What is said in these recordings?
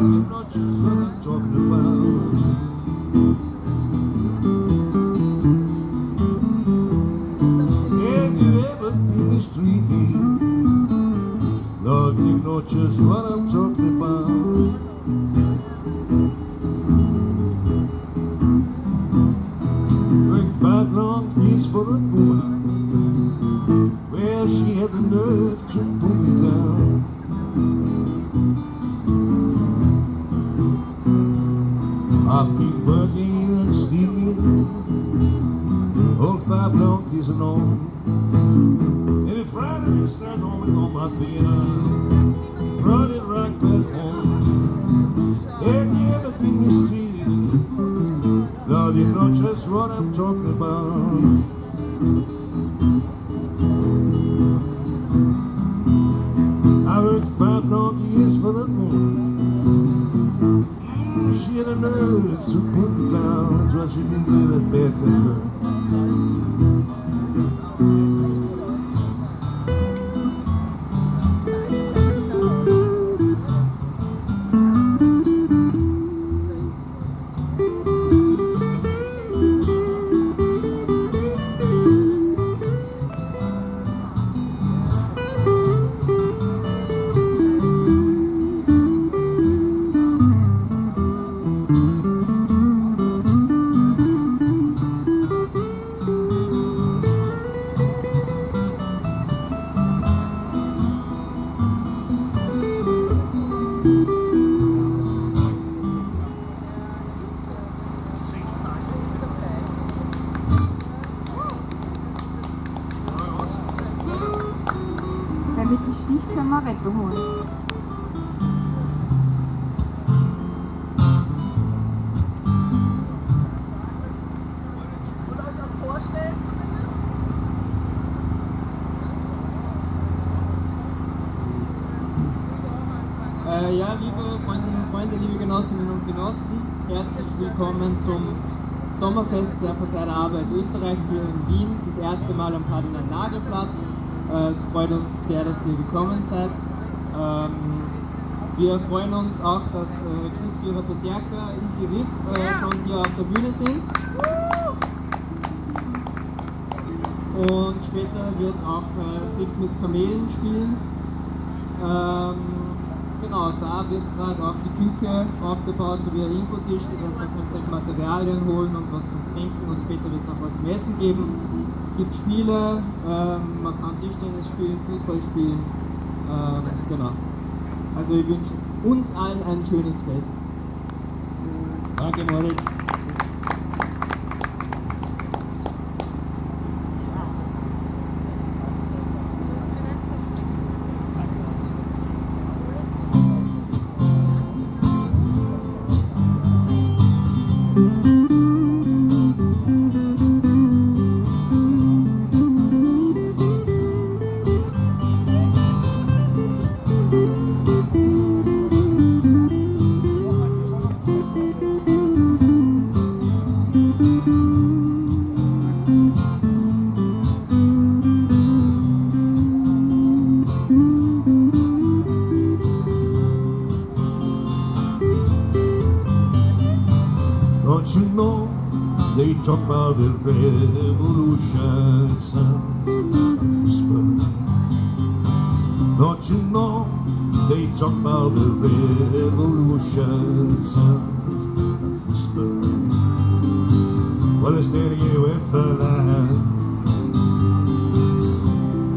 you know just what I'm talking about. Have you ever been mistreated? Lord, you know just what I'm talking about. Like 5 long years for a woman, well, she had the nerve to pull me down. I've been working and sleeping all 5 long years alone. Every Friday we start home with all my fears, running right back home. Have you ever been mistreated? Lord, you know just what I'm talking about. I worked 5 long years for that woman. She had a nerve to put me down. That's why she didn't live at bed with her. Wer mit dem Stich können wir Rettung holen. Ja, liebe Freundinnen und Freunde, liebe Genossinnen und Genossen, herzlich willkommen zum Sommerfest der Partei der Arbeit Österreichs hier in Wien, das erste Mal am Kardinal-Nagel-Platz. Es freut uns sehr, dass ihr gekommen seid. Wir freuen uns auch, dass Chris Peterka, Isi Riff schon hier auf der Bühne sind. Und später wird auch Tricks mit Kamelen spielen. Genau, da wird gerade auch die Küche aufgebaut, sowie ein Infotisch, das heißt, da könnt ihr euch Materialien holen und was zum Trinken und später wird es auch was zum Essen geben. Es gibt Spiele, man kann Tischtennis spielen, Fußball spielen, genau. Also ich wünsche uns allen ein schönes Fest. Danke, Moritz. Don't you know they talk about the revolution sound whisper. Don't you know they talk about the revolution sound whisper. Well, they're standing here with a line,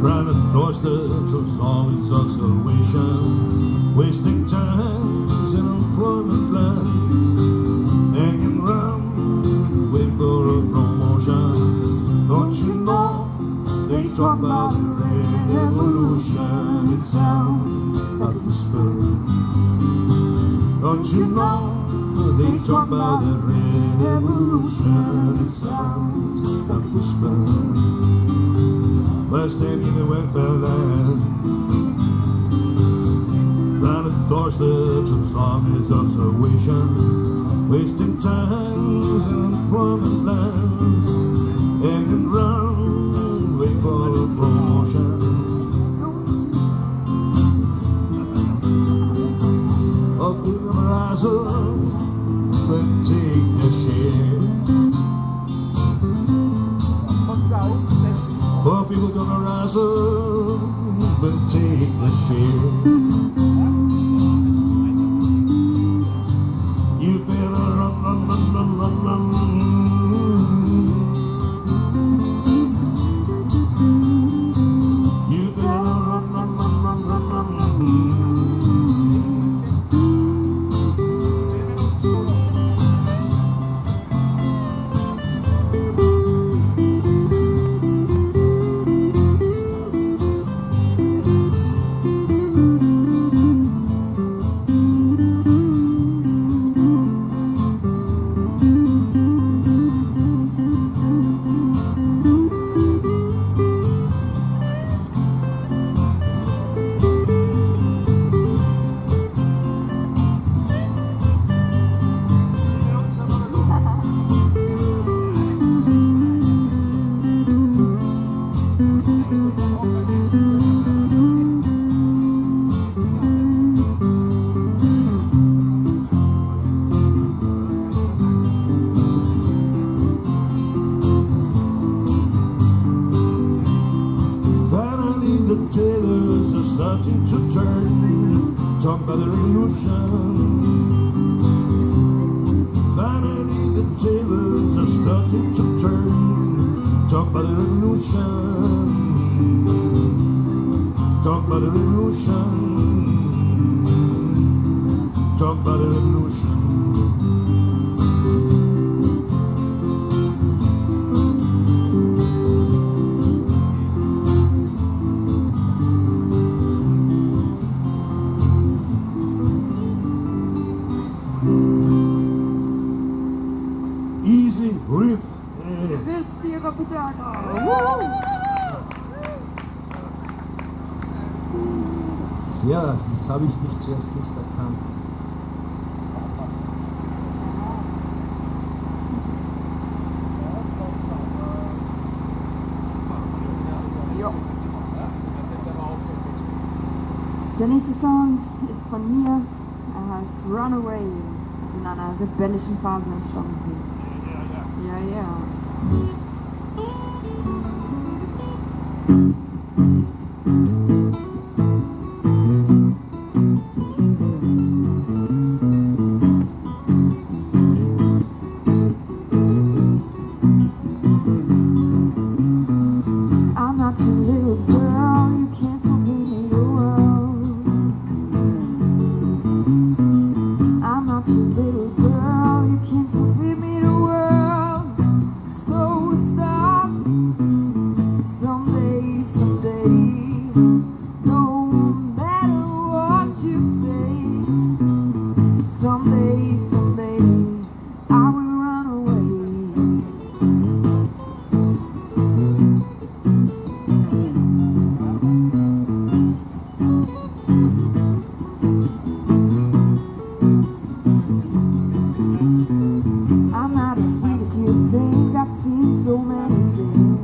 trying to doorsteps of zombies of salvation, wasting times in employment land. Hanging round, waiting for a promotion. Don't you know they talk about the revolution? It sounds like a whisper. Don't you know they talk about the revolution? It sounds like a whisper. Well, standing in the welfare land, round the doorsteps of armies of salvation, wasting times in employment lands, hanging round, waiting for a promotion. Oh, give them a rise up and take a share. Poor people gonna rise up and take a share. You better run, run, run, run, run, run. You better run, run, run, run, run, run. The tables are starting to turn. Talk about the revolution. Finally the tables are starting to turn. Talk about the revolution. Talk about the revolution. Talk about the revolution. Easy riff. Bis 4 Potato. Ja, das habe ich dich zuerst nicht erkannt. Der nächste Song ist von mir. Er heißt Runaway. Ist in einer rebellischen Phase entstanden. Ja, ja. I'm not your little girl, you can't forbid me the world. I'm not your little girl, you can't forbid me the world. So stop, someday, someday, no matter what you say. Someday, someday, I will run away. I'm not as sweet as you think, I've seen so many things.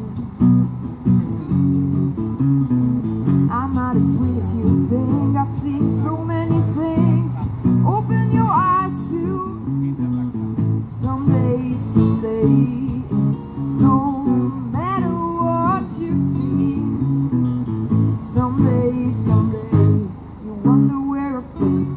I'm not as sweet as you think, I've seen so many things. Open your eyes to someday, someday, no matter what you see. Someday, someday, you wonder where I've been.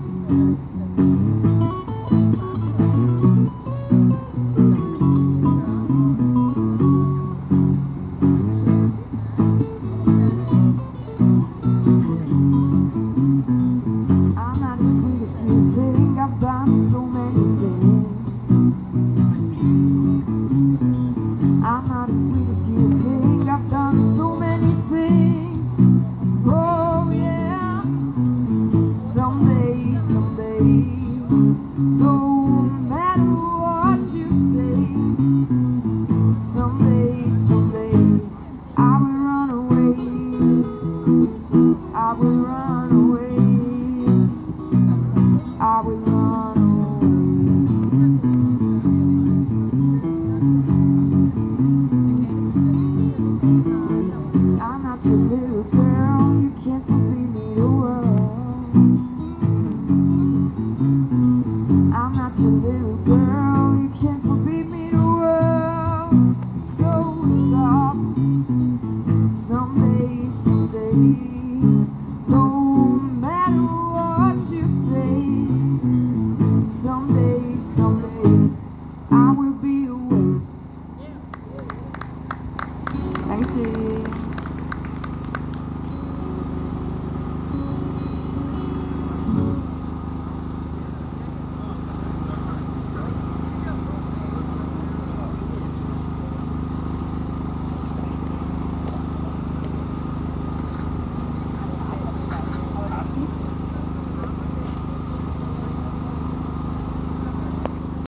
I'm not as sweet as you think, I've done so many things. I'm not as sweet as you think, I've done so many things. Oh yeah, someday, someday, no matter what you say. Someday, someday, I will run away. I will run away. I will run away. not your little girl. You can't forbid me the world. So stop. Someday, no matter what you say. Someday.